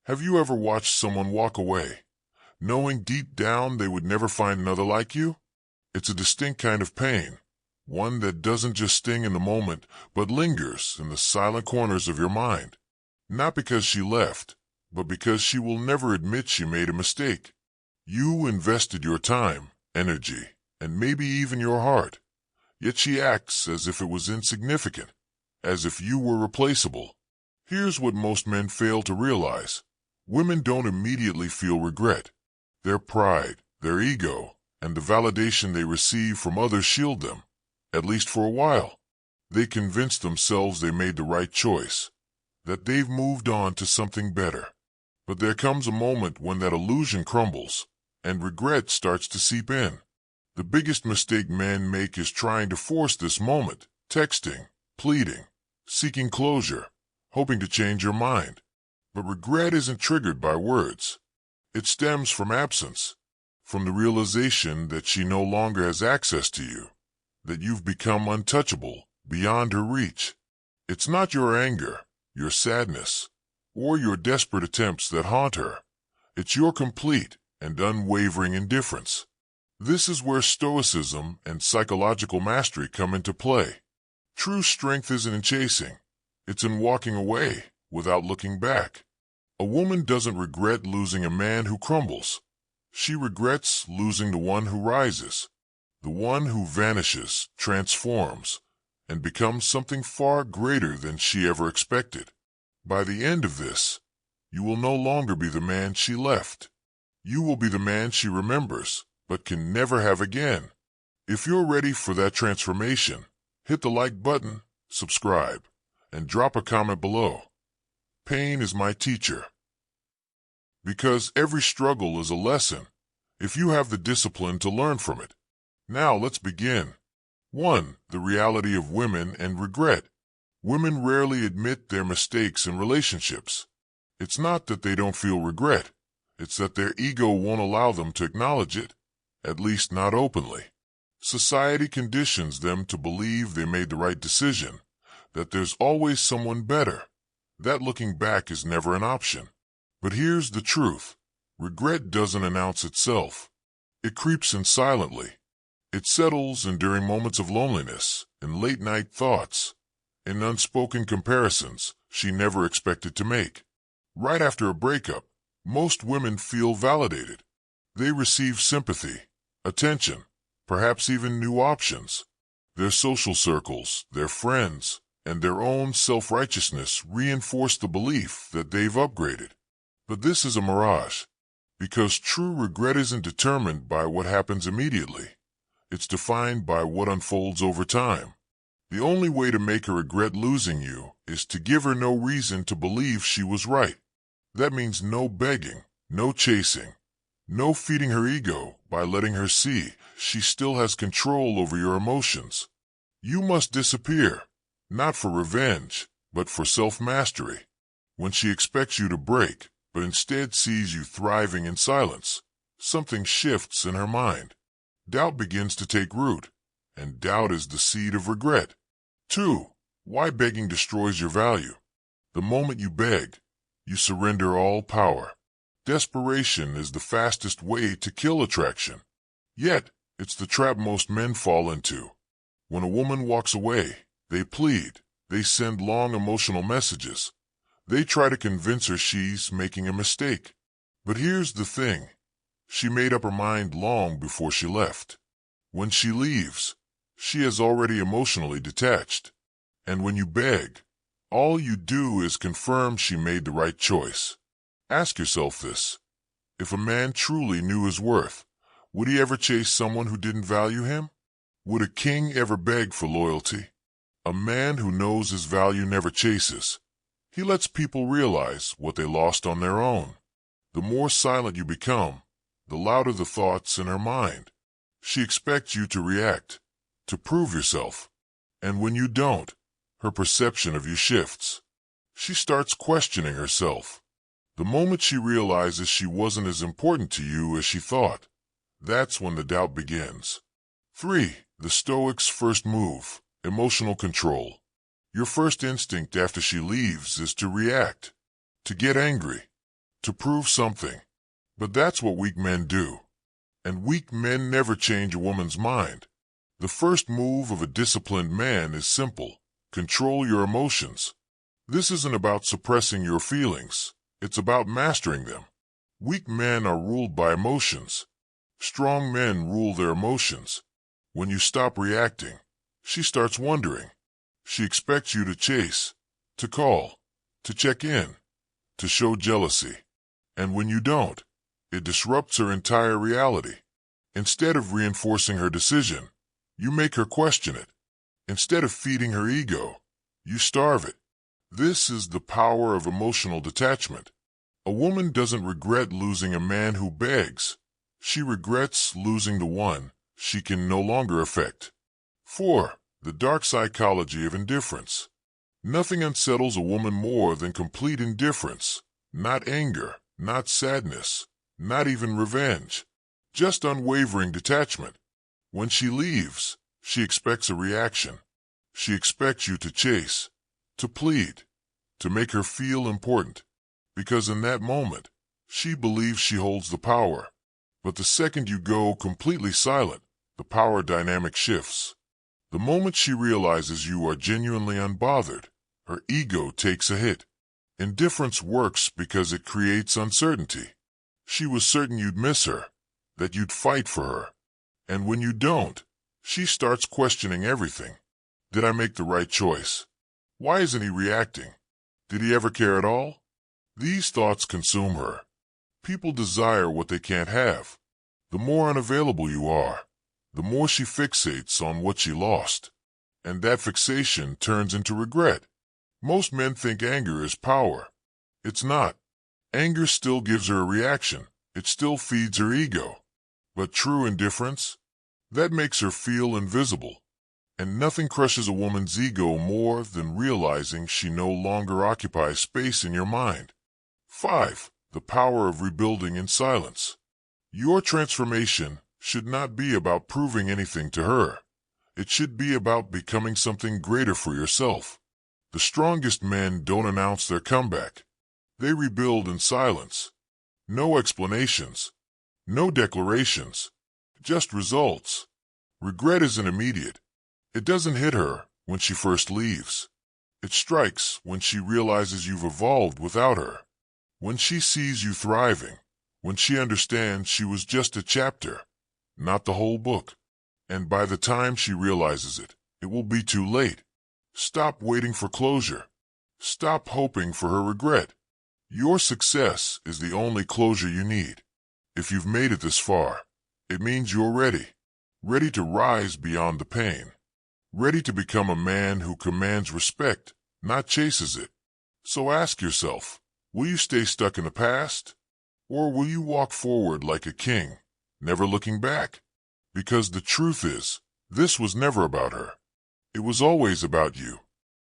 Have you ever watched someone walk away, knowing deep down they would never find another like you? It's a distinct kind of pain, one that doesn't just sting in the moment, but lingers in the silent corners of your mind. Not because she left, but because she will never admit she made a mistake. You invested your time, energy, and maybe even your heart, yet she acts as if it was insignificant, as if you were replaceable. Here's what most men fail to realize. Women don't immediately feel regret. Their pride, their ego, and the validation they receive from others shield them, at least for a while. They convince themselves they made the right choice, that they've moved on to something better. But there comes a moment when that illusion crumbles, and regret starts to seep in. The biggest mistake men make is trying to force this moment, texting, pleading, seeking closure, hoping to change your mind. But regret isn't triggered by words. It stems from absence, from the realization that she no longer has access to you, that you've become untouchable, beyond her reach. It's not your anger, your sadness, or your desperate attempts that haunt her. It's your complete and unwavering indifference. This is where Stoicism and psychological mastery come into play. True strength isn't in chasing. It's in walking away without looking back. A woman doesn't regret losing a man who crumbles. She regrets losing the one who rises, the one who vanishes, transforms, and becomes something far greater than she ever expected. By the end of this, you will no longer be the man she left. You will be the man she remembers, but can never have again. If you're ready for that transformation, hit the like button, subscribe, and drop a comment below. Pain is my teacher. Because every struggle is a lesson, if you have the discipline to learn from it. Now let's begin. 1. The reality of women and regret. Women rarely admit their mistakes in relationships. It's not that they don't feel regret. It's that their ego won't allow them to acknowledge it, at least not openly. Society conditions them to believe they made the right decision, that there's always someone better, that looking back is never an option. But here's the truth. Regret doesn't announce itself. It creeps in silently. It settles in during moments of loneliness, in late-night thoughts, in unspoken comparisons she never expected to make. Right after a breakup, most women feel validated. They receive sympathy, attention, perhaps even new options. Their social circles, their friends, and their own self-righteousness reinforce the belief that they've upgraded. But this is a mirage, because true regret isn't determined by what happens immediately. It's defined by what unfolds over time. The only way to make her regret losing you is to give her no reason to believe she was right. That means no begging, no chasing, no feeding her ego by letting her see she still has control over your emotions. You must disappear, not for revenge, but for self-mastery. When she expects you to break, but instead sees you thriving in silence, something shifts in her mind. Doubt begins to take root, and doubt is the seed of regret. 2. Why begging destroys your value. The moment you beg, you surrender all power. Desperation is the fastest way to kill attraction. Yet, it's the trap most men fall into. When a woman walks away, they plead, they send long emotional messages. They try to convince her she's making a mistake. But here's the thing. She made up her mind long before she left. When she leaves, she has already emotionally detached. And when you beg, all you do is confirm she made the right choice. Ask yourself this. If a man truly knew his worth, would he ever chase someone who didn't value him? Would a king ever beg for loyalty? A man who knows his value never chases. He lets people realize what they lost on their own. The more silent you become, the louder the thoughts in her mind. She expects you to react, to prove yourself. And when you don't, her perception of you shifts. She starts questioning herself. The moment she realizes she wasn't as important to you as she thought, that's when the doubt begins. 3. The Stoics' first move, emotional control. Your first instinct after she leaves is to react, to get angry, to prove something. But that's what weak men do. And weak men never change a woman's mind. The first move of a disciplined man is simple. Control your emotions. This isn't about suppressing your feelings. It's about mastering them. Weak men are ruled by emotions. Strong men rule their emotions. When you stop reacting, she starts wondering. She expects you to chase, to call, to check in, to show jealousy. And when you don't, it disrupts her entire reality. Instead of reinforcing her decision, you make her question it. Instead of feeding her ego, you starve it. This is the power of emotional detachment. A woman doesn't regret losing a man who begs. She regrets losing the one she can no longer affect. 4. The dark psychology of indifference. Nothing unsettles a woman more than complete indifference. Not anger, not sadness, not even revenge. Just unwavering detachment. When she leaves, she expects a reaction. She expects you to chase, to plead, to make her feel important. Because in that moment, she believes she holds the power. But the second you go completely silent, the power dynamic shifts. The moment she realizes you are genuinely unbothered, her ego takes a hit. Indifference works because it creates uncertainty. She was certain you'd miss her, that you'd fight for her. And when you don't, she starts questioning everything. Did I make the right choice? Why isn't he reacting? Did he ever care at all? These thoughts consume her. People desire what they can't have. The more unavailable you are, the more she fixates on what she lost. And that fixation turns into regret. Most men think anger is power. It's not. Anger still gives her a reaction. It still feeds her ego. But true indifference? That makes her feel invisible. And nothing crushes a woman's ego more than realizing she no longer occupies space in your mind. 5. The power of rebuilding in silence. Your transformation should not be about proving anything to her. It should be about becoming something greater for yourself. The strongest men don't announce their comeback. They rebuild in silence. No explanations. No declarations. Just results. Regret isn't immediate. It doesn't hit her when she first leaves. It strikes when she realizes you've evolved without her. When she sees you thriving. When she understands she was just a chapter, not the whole book. And by the time she realizes it, it will be too late. Stop waiting for closure. Stop hoping for her regret. Your success is the only closure you need. If you've made it this far, it means you're ready. Ready to rise beyond the pain. Ready to become a man who commands respect, not chases it. So ask yourself, will you stay stuck in the past? Or will you walk forward like a king, never looking back? Because the truth is, this was never about her. It was always about you.